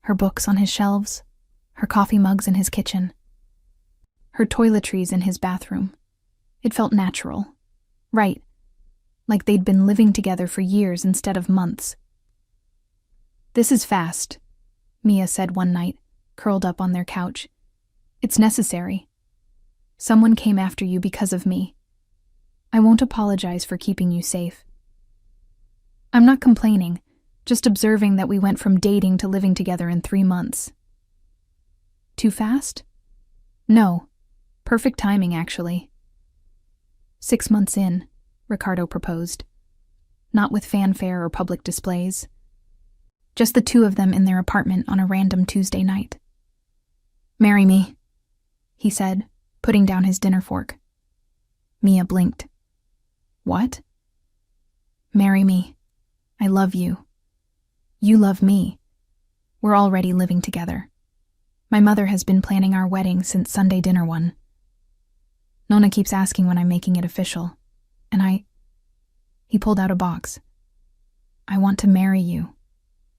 her books on his shelves, her coffee mugs in his kitchen, her toiletries in his bathroom. It felt natural, right, like they'd been living together for years instead of months. "This is fast," Mia said one night, curled up on their couch. "It's necessary. Someone came after you because of me. I won't apologize for keeping you safe. I'm not complaining, just observing that we went from dating to living together in 3 months." "Too fast?" "No. Perfect timing, actually." 6 months in, Ricardo proposed. Not with fanfare or public displays. Just the 2 of them in their apartment on a random Tuesday night. "Marry me," he said, putting down his dinner fork. Mia blinked. "What?" "Marry me. I love you. You love me. We're already living together. My mother has been planning our wedding since Sunday dinner one. Nonna keeps asking when I'm making it official, and He pulled out a box. "I want to marry you.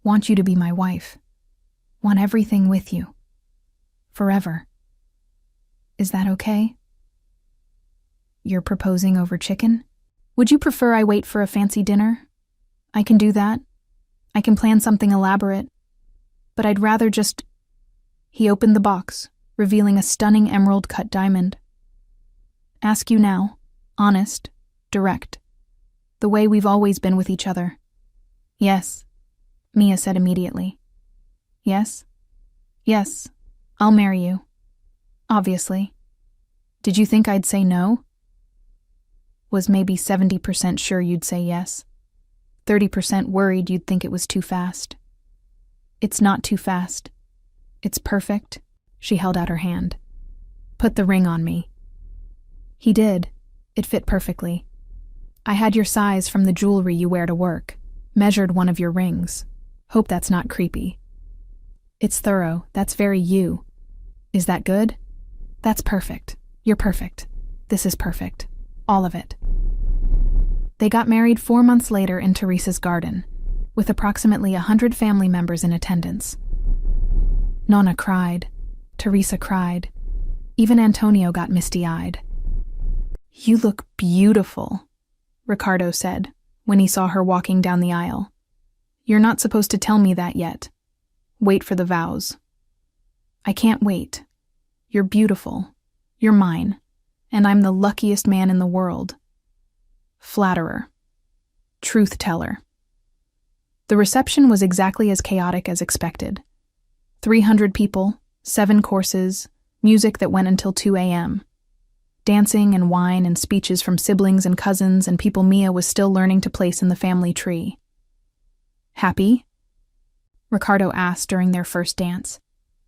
Want you to be my wife. Want everything with you. Forever. Is that okay?" "You're proposing over chicken? Would you prefer I wait for a fancy dinner? I can do that. I can plan something elaborate. But I'd rather just—" He opened the box, revealing a stunning emerald-cut diamond. "Ask you now. Honest. Direct. The way we've always been with each other." "Yes," Mia said immediately. "Yes? Yes, I'll marry you. Obviously. Did you think I'd say no?" Was maybe 70% sure you'd say yes. 30% worried you'd think it was too fast. "It's not too fast. It's perfect." She held out her hand. "Put the ring on me." He did. It fit perfectly. "I had your size from the jewelry you wear to work. Measured one of your rings. Hope that's not creepy." "It's thorough. That's very you. Is that good?" "That's perfect. You're perfect. This is perfect. All of it." They got married 4 months later in Teresa's garden, with approximately 100 family members in attendance. Nonna cried. Teresa cried. Even Antonio got misty-eyed. "You look beautiful," Ricardo said, when he saw her walking down the aisle. "You're not supposed to tell me that yet. Wait for the vows." "I can't wait. You're beautiful. You're mine. And I'm the luckiest man in the world." Flatterer. Truth-teller. The reception was exactly as chaotic as expected. 300 people, 7 courses, music that went until 2 a.m. Dancing and wine and speeches from siblings and cousins and people Mia was still learning to place in the family tree. Happy? Ricardo asked during their first dance.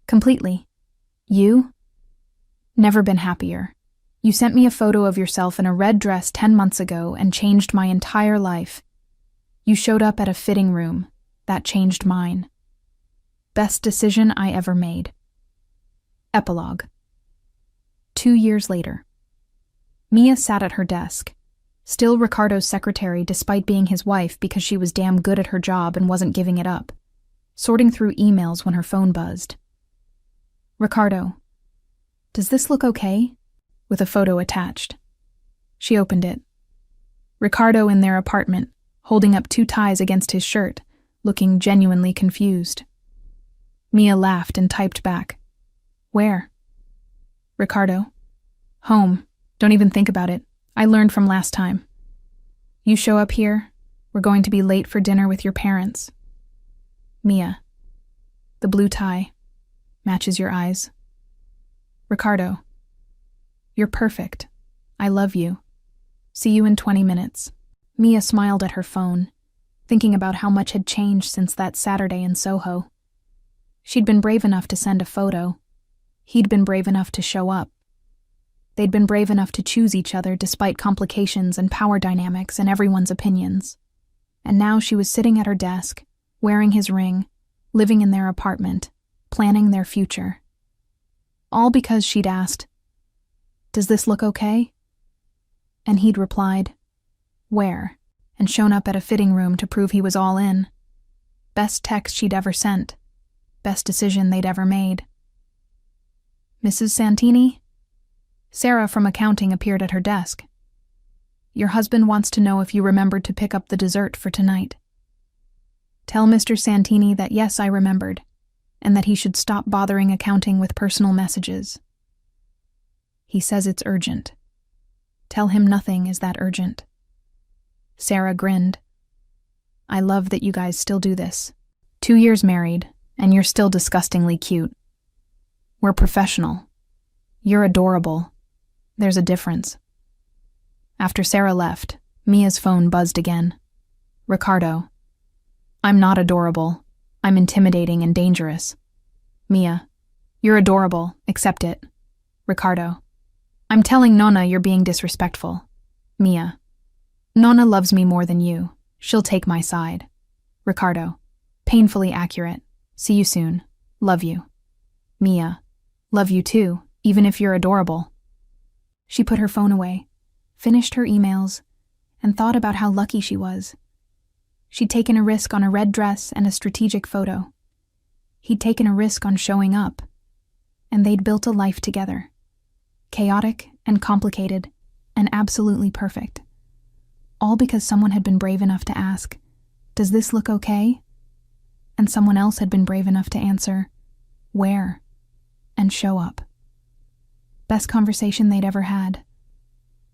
Completely. You? Never been happier. You sent me a photo of yourself in a red dress 10 months ago and changed my entire life. You showed up at a fitting room. That changed mine. Best decision I ever made. Epilogue. 2 years later. Mia sat at her desk, still Ricardo's secretary despite being his wife because she was damn good at her job and wasn't giving it up, sorting through emails when her phone buzzed. Ricardo, does this look okay? With a photo attached. She opened it. Ricardo in their apartment, holding up 2 ties against his shirt, looking genuinely confused. Mia laughed and typed back. Where? Ricardo. Home. Don't even think about it. I learned from last time. You show up here, we're going to be late for dinner with your parents. Mia. The blue tie. Matches your eyes. Ricardo. You're perfect. I love you. See you in 20 minutes. Mia smiled at her phone, thinking about how much had changed since that Saturday in Soho. She'd been brave enough to send a photo. He'd been brave enough to show up. They'd been brave enough to choose each other despite complications and power dynamics and everyone's opinions. And now she was sitting at her desk, wearing his ring, living in their apartment, planning their future. All because she'd asked, "Does this look okay?" And he'd replied, "Where?" and shown up at a fitting room to prove he was all in. Best text she'd ever sent. Best decision they'd ever made. Mrs. Santini? Sarah from accounting appeared at her desk. Your husband wants to know if you remembered to pick up the dessert for tonight. Tell Mr. Santini that yes, I remembered, and that he should stop bothering accounting with personal messages. He says it's urgent. Tell him nothing is that urgent. Sarah grinned. I love that you guys still do this. 2 years married, and you're still disgustingly cute. We're professional. You're adorable. There's a difference. After Sarah left, Mia's phone buzzed again. Ricardo. I'm not adorable. I'm intimidating and dangerous. Mia. You're adorable. Accept it. Ricardo. I'm telling Nonna you're being disrespectful. Mia. Nonna loves me more than you. She'll take my side. Ricardo. Painfully accurate. See you soon. Love you. Mia. Love you too, even if you're adorable. She put her phone away, finished her emails, and thought about how lucky she was. She'd taken a risk on a red dress and a strategic photo. He'd taken a risk on showing up, and they'd built a life together. Chaotic and complicated and absolutely perfect. All because someone had been brave enough to ask, "Does this look okay?" And someone else had been brave enough to answer, "Where?" and show up. Best conversation they'd ever had.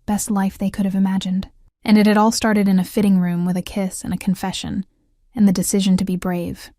Best life they could have imagined. And it had all started in a fitting room with a kiss and a confession, and the decision to be brave.